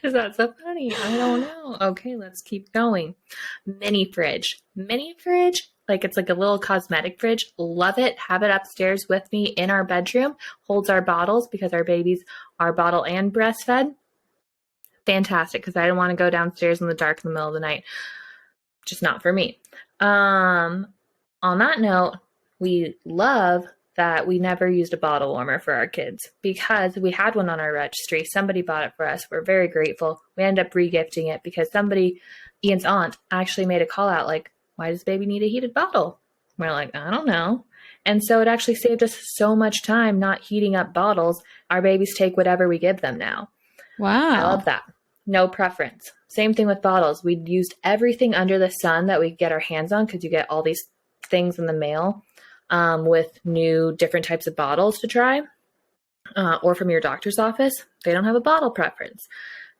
is that so funny? I don't know. Okay, let's keep going. Mini fridge. Like it's like a little cosmetic fridge. Love it. Have it upstairs with me in our bedroom. Holds our bottles because our babies are bottle and breastfed. Fantastic, because I don't want to go downstairs in the dark in the middle of the night. Just not for me. On that note, we love that we never used a bottle warmer for our kids because we had one on our registry. Somebody bought it for us. We're very grateful. We ended up regifting it because Ian's aunt, actually made a call out like, why does baby need a heated bottle? We're like, I don't know. And so it actually saved us so much time not heating up bottles. Our babies take whatever we give them now. Wow. I love that. No preference. Same thing with bottles. We used everything under the sun that we get our hands on because you get all these things in the mail with new different types of bottles to try or from your doctor's office. They don't have a bottle preference.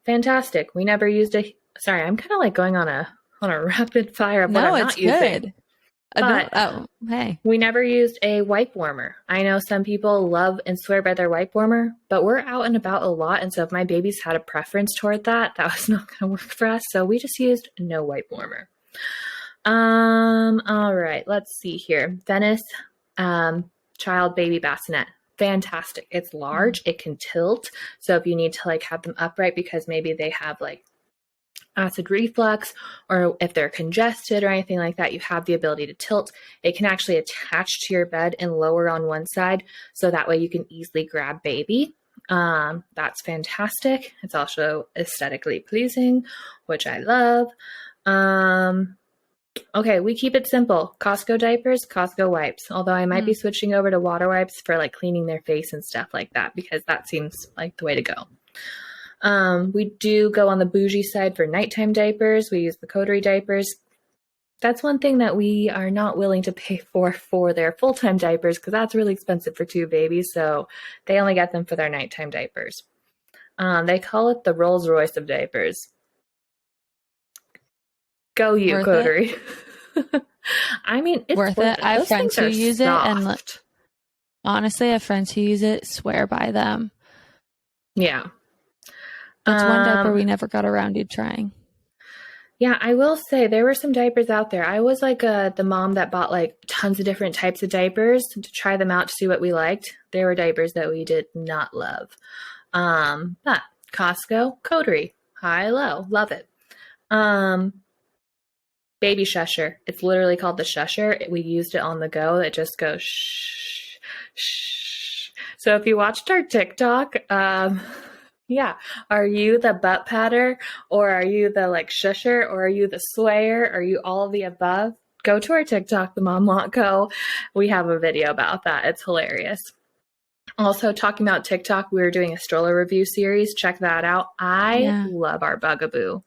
Fantastic. We never used sorry, I'm kind of like going on a rapid fire of what I'm not using. Good. But hey. We never used a wipe warmer. I know some people love and swear by their wipe warmer, but we're out and about a lot. And so if my babies had a preference toward that was not going to work for us. So we just used no wipe warmer. All right, let's see here. Venice, child baby bassinet. Fantastic. It's large. It can tilt. So if you need to like have them upright because maybe they have like acid reflux or if they're congested or anything like that, you have the ability to tilt. It can actually attach to your bed and lower on one side. So that way you can easily grab baby. That's fantastic. It's also aesthetically pleasing, which I love. Okay, we keep it simple. Costco diapers, Costco wipes. Although I might be switching over to water wipes for like cleaning their face and stuff like that because that seems like the way to go. We do go on the bougie side for nighttime diapers. We use the coterie diapers. That's one thing that we are not willing to pay for their full-time diapers because that's really expensive for two babies. So they only get them for their nighttime diapers. They call it the Rolls Royce of diapers. Go you, Worth coterie. I mean, it's worth it. I have friends who use soft. it, and honestly, I have friends who use it, swear by them. Yeah. That's one diaper we never got around to trying. Yeah, I will say there were some diapers out there. I was like the mom that bought like tons of different types of diapers to try them out to see what we liked. There were diapers that we did not love. But Costco, coterie, high, low, love it. Baby shusher. It's literally called the shusher. We used it on the go. It just goes shh, shh. So if you watched our TikTok, yeah, are you the butt patter or are you the like shusher or are you the swayer? Are you all of the above? Go to our TikTok, the Mom Want Go. We have a video about that. It's hilarious. Also, talking about TikTok, we were doing a stroller review series. Check that out. I love our Bugaboo.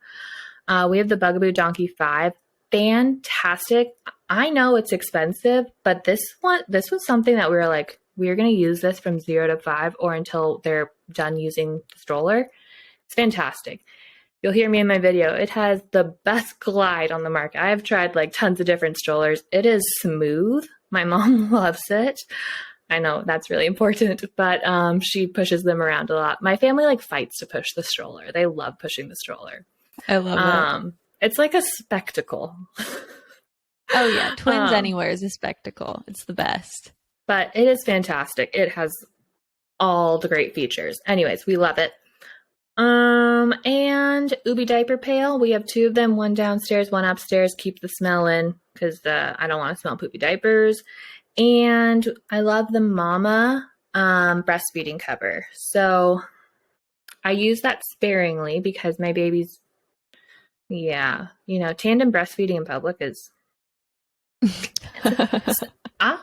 We have the Bugaboo Donkey 5. Fantastic. I know it's expensive, but this was something that we were like, we're going to use this from 0 to 5 or until they're done using the stroller. It's fantastic. You'll hear me in my video. It has the best glide on the market. I've tried like tons of different strollers. It is smooth. My mom loves it. I know that's really important, but she pushes them around a lot. My family like fights to push the stroller. They love pushing the stroller. I love it. It's like a spectacle. Oh yeah, twins anywhere is a spectacle. It's the best. But it is fantastic. It has all the great features. Anyways, we love it. And Ubi diaper pail. We have 2 of them, one downstairs, one upstairs. Keep the smell in because I don't want to smell poopy diapers. And I love the Mama breastfeeding cover. So I use that sparingly because my baby's, tandem breastfeeding in public is, I'll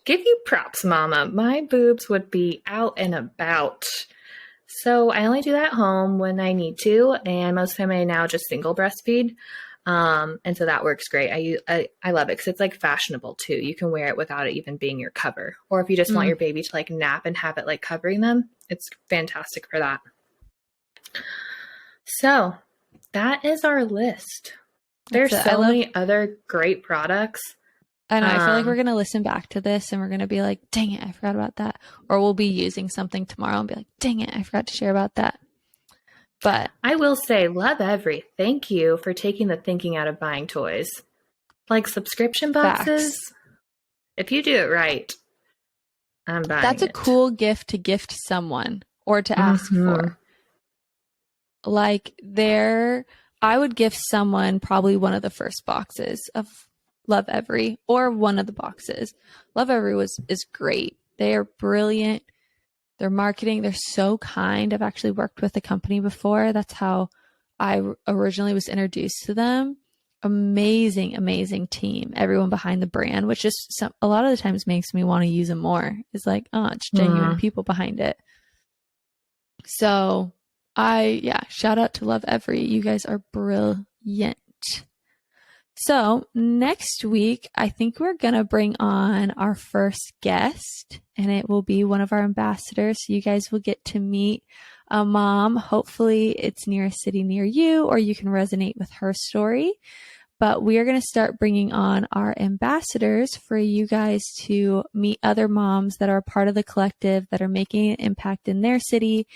give you props, mama. My boobs would be out and about. So I only do that at home when I need to, and most of the time I now just single breastfeed. And so that works great. I love it because it's like fashionable too. You can wear it without it even being your cover. Or if you just want your baby to like nap and have it like covering them, it's fantastic for that. So that is our list. There's so many other great products. I know. I feel like we're going to listen back to this and we're going to be like, dang it, I forgot about that. Or we'll be using something tomorrow and be like, dang it, I forgot to share about that. But I will say, Love Every, thank you for taking the thinking out of buying toys. Like subscription boxes. Facts. If you do it right, I'm buying That's a cool gift to gift someone or to ask for. Like I would gift someone probably one of the first boxes of Love Every or one of the boxes. Love Every is great. They are brilliant. Their marketing, they're so kind. I've actually worked with a company before. That's how I originally was introduced to them. Amazing, amazing team. Everyone behind the brand, which just a lot of the times makes me want to use them more. It's like, oh, it's genuine people behind it. So shout out to Love Every. You guys are brilliant. So next week, I think we're going to bring on our first guest, and it will be one of our ambassadors. So you guys will get to meet a mom. Hopefully it's near a city near you, or you can resonate with her story. But we are going to start bringing on our ambassadors for you guys to meet other moms that are part of the collective that are making an impact in their city,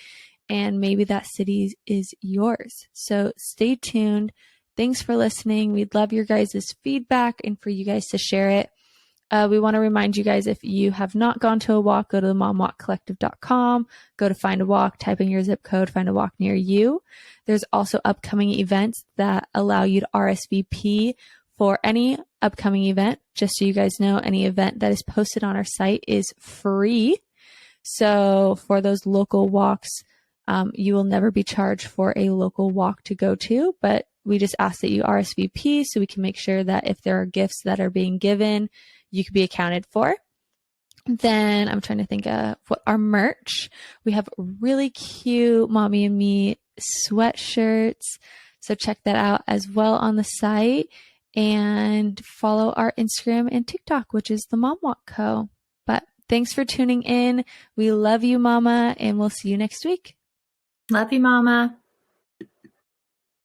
and maybe that city is yours. So stay tuned. Thanks for listening. We'd love your guys' feedback and for you guys to share it. We want to remind you guys, if you have not gone to a walk, go to the momwalkcollective.com, go to Find a Walk, type in your zip code, find a walk near you. There's also upcoming events that allow you to RSVP for any upcoming event. Just so you guys know, any event that is posted on our site is free. So for those local walks, you will never be charged for a local walk to go to, but we just ask that you RSVP so we can make sure that if there are gifts that are being given, you can be accounted for. Then I'm trying to think of what our merch. We have really cute Mommy and Me sweatshirts. So check that out as well on the site, and follow our Instagram and TikTok, which is the Mom Walk Co. But thanks for tuning in. We love you, Mama, and we'll see you next week. Love you, Mama.